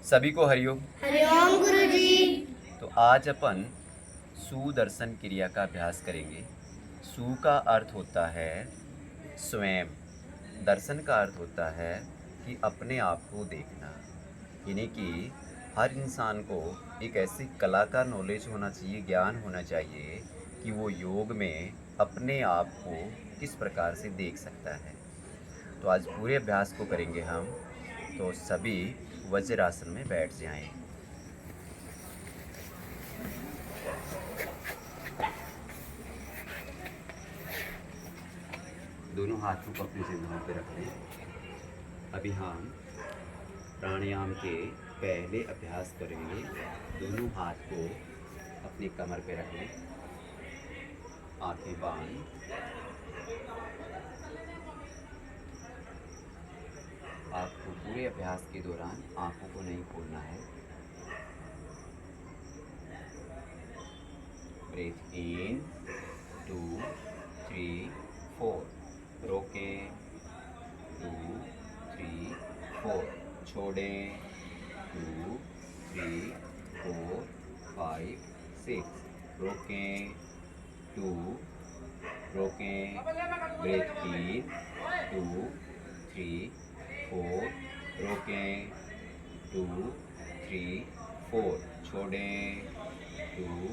सभी को हरिओम। हरिओम गुरुजी। तो आज अपन सुदर्शन क्रिया का अभ्यास करेंगे। सु का अर्थ होता है स्वयं, दर्शन का अर्थ होता है कि अपने आप को देखना, यानी कि हर इंसान को एक ऐसी कला का नॉलेज होना चाहिए, ज्ञान होना चाहिए कि वो योग में अपने आप को किस प्रकार से देख सकता है। तो आज पूरे अभ्यास को करेंगे हम। तो सभी वज्रासन में बैठ जाएं। दोनों हाथों को अपनी जंघों पे रख लें। अभी हम प्राणायाम के पहले अभ्यास करेंगे। दोनों हाथ को अपनी कमर पे रख लें, आंखें बंद। आपको पूरे अभ्यास के दौरान आंखों को नहीं खोलना है। ब्रीथ इन 2 3 4, रोकें 2 3 4, छोड़ें 2 3 4 5 6, रोकें 2, रोकें, ब्रेथ इन 2 3 4, रोकें 2 3 4, छोड़ें 2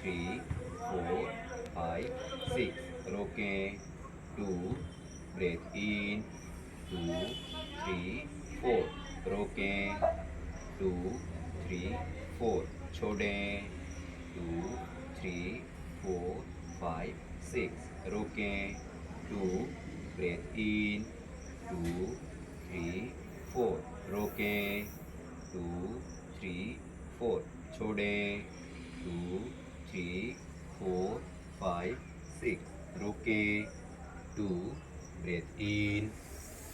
3 4 5 6, रोकें 2, ब्रेथ इन 2 3 4, रोकें 2 3 4, छोड़ें 2 3 4 5 6, रोकें 2, ब्रेथ इन 2 3 4, रोकें 2 3 4, छोड़ें 2 3 4 5 6, रोकें 2, ब्रेथ इन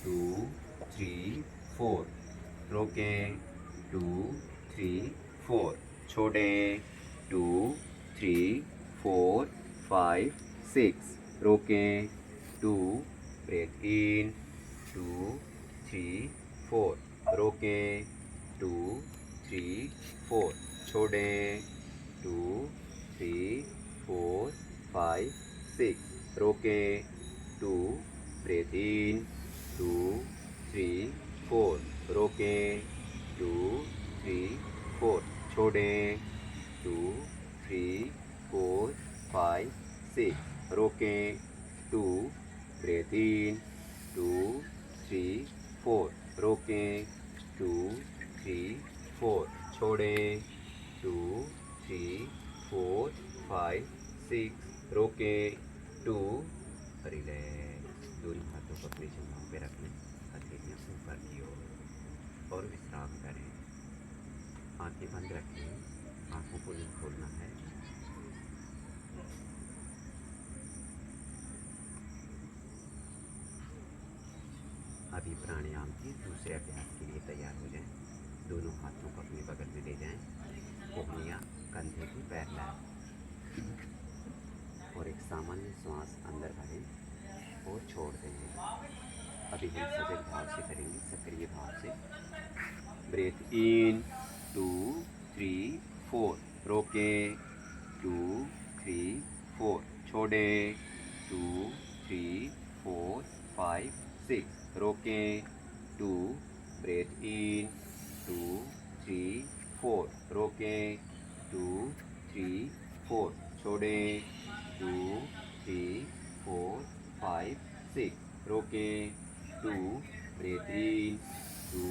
2 3 4, रोकें 2 3 4, छोड़ें 2 3 4 5 6, रोकें 2, ब्रेथ इन 2 3 4, रोकें 2 3 4, छोड़ें 2 3 4 5 6, रोकें 2, ब्रेथ इन 2 3 4, रोकें 2 3 4, छोड़ें 2 3 4 5 6, रोकें 2, ब्रेथ इन 2 3 4, रोकें 2 3 4, छोड़ें 2 3 4 5 6, रोकें 2, रिलैक्स। दोनों हाथों को अपनी जंघों पे रख लें, हथेलियाँ ऊपर की ओर और विश्राम करें। आंखें बंद रखें, आंखों को नहीं खोलना है। अभी प्राणायाम के दूसरे अभ्यास के लिए तैयार हो जाएं। दोनों हाथों को अपने बगल में ले जाएं, कोहनियाँ कंधे के पैरेलल, और एक सामान्य श्वास अंदर भरें और छोड़ दें। अभी हम सजग भाव से करेंगे, सक्रिय भाव से। ब्रेथ इन 2 3 4, रोकें 2 3 4, छोड़ें 2 3 4 5 6, रोकें 2, ब्रेथ इन 2 3 4, रोकें 2 3 4, छोड़ें 2 3 4 5 6, रोकें 2, ब्रेथ इन 2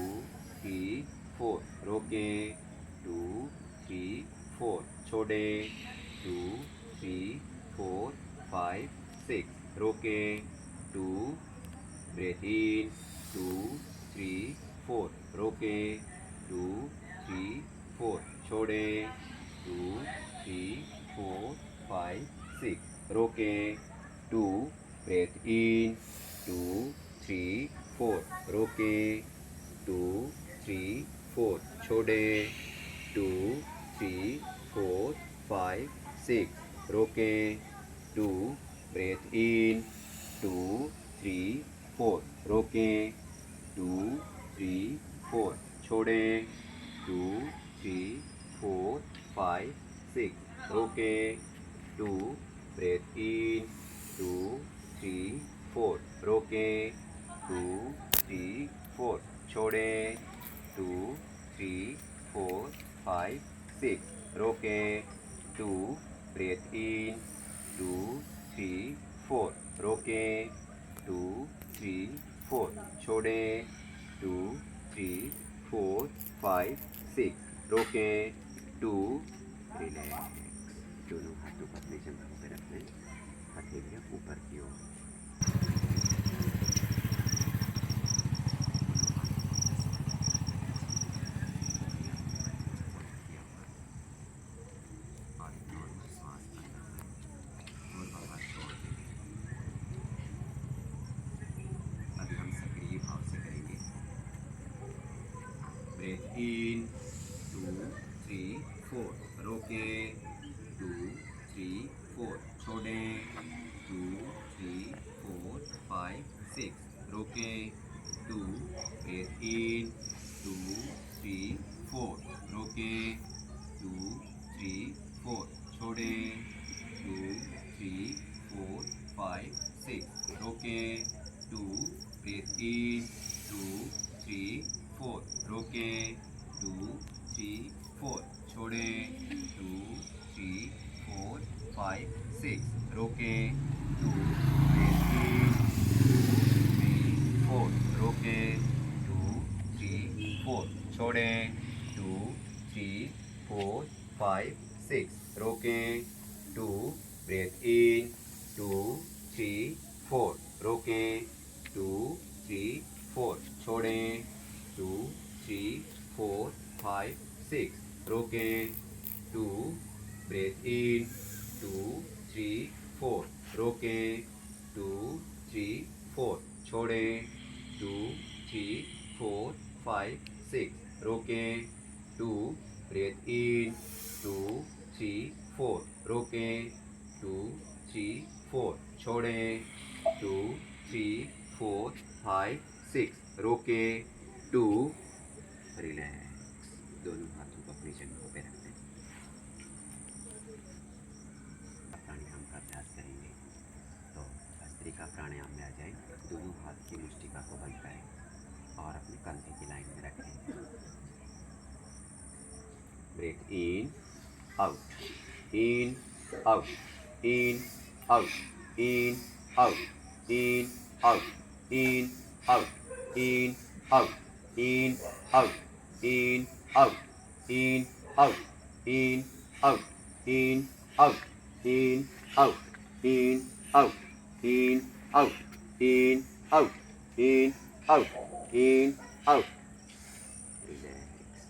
3 4, रोकें 2 3 4, छोड़ें 2 3 4 5 6, रोकें 2, ब्रेथ इन 2 3 4, रोकें 2 3 4, छोड़ें 2 3 4 5 6, रोकें 2, ब्रेथ इन 2 3 4, रोकें 2 3 4, छोड़ें 2 3 4 5 6, रोकें 2, ब्रेथ इन 2 3 4, रोकें 2 3 4, छोड़ें 2 3 4 5 6 रोकें 2 ब्रेथ इन 2 3 4 रोकें 2 3 4 छोड़ें 2 3 4 5 6 रोकें 2 ब्रेथ इन 2 3 4 रोकें 2 3 4 छोड़ें 2 3 4 5 6 रोकें 2 रिलैक्स दोनों हाथों को अपने जंघों पे रख लें हथेलियाँ ऊपर की ओर ब्रेथ इन 2 3 4 रोकें 2 3 4 छोड़ें 2 3 4 5 6 रोकें 2 ब्रेथ इन 2 3 4 रोकें 2 3 4 छोड़ें 2 3 4 5 6 रोकें 2 ब्रेथ इन 2 3 4 रोकें 2 3 4 छोड़ें 2 3 4 5 6 रोकें 2 ब्रेथ इन 2 3 4 रोकें 2 3 4 छोड़ें 2 3 4 5 6 रोकें 2 ब्रेथ इन 2 3 4 रोकें 2 3 4 छोड़ें 2 3 4 5 6 रोकें 2 ब्रेथ इन 2 3 4 रोकें 2 3 4 छोड़ें 2 3 4 5 6 रोकें 2 ब्रेथ इन 2 3 4 रोकें 2 3 4 छोड़ें 2 3 4 5 6 रोकें 2 रिलैक्स दोनों हाथों को अपनी जंघों पे रख दें प्राणायाम का अभ्यास करेंगे तो भस्त्रिका प्राणायाम में आ जाए दोनों हाथ की मुष्टिका को बंद करें और अपने कंधे की लाइन में रखें breath in out in out in out in out in out in out in out in out in out in out in out in out in out in out in out in out in out in out relax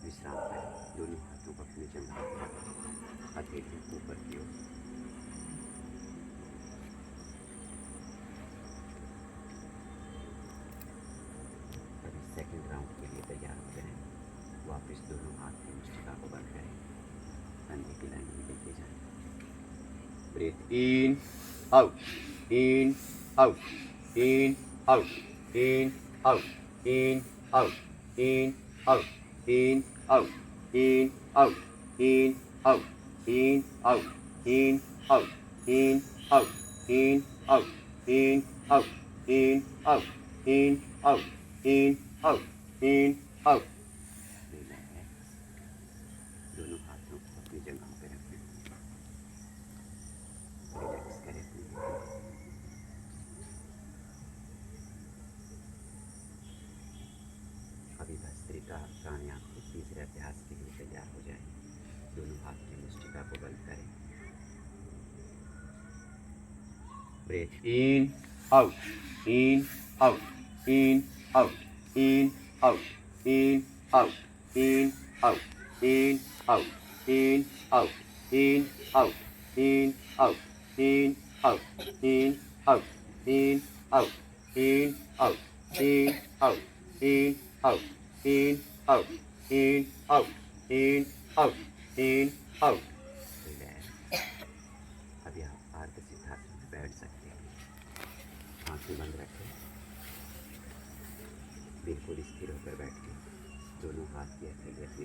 विश्राम करें दोनों हाथों को अपने जंघों पर रखें हथेलियाँ ऊपर की ओर सेकंड राउंड के लिए तैयार हो जाएं वापस दोनों हाथ की मुष्टिका को बंद करें कंधे की लाइन में लेके जाएं breath in out in out in out in out in out in out in out in out in out in out in out in out in out in out in out in out in out relax दोनों हाथों को अपनी जगह पे रखें relax करें अपनी अभी भस्त्रिका प्राणायाम के तीसरे अभ्यास के लिए तैयार हो जाए दोनों हाथ की मुष्टिका को बंद करें breath in out in out in out in out in out in out in out in out in out in out in out in out in out in out in out in out in out in out in out in out अभी आप अर्ध सिद्धासन में बैठ सकते हैं आंखें बंद रखें बिल्कुल स्थिर होकर बैठ के दोनों हाथ की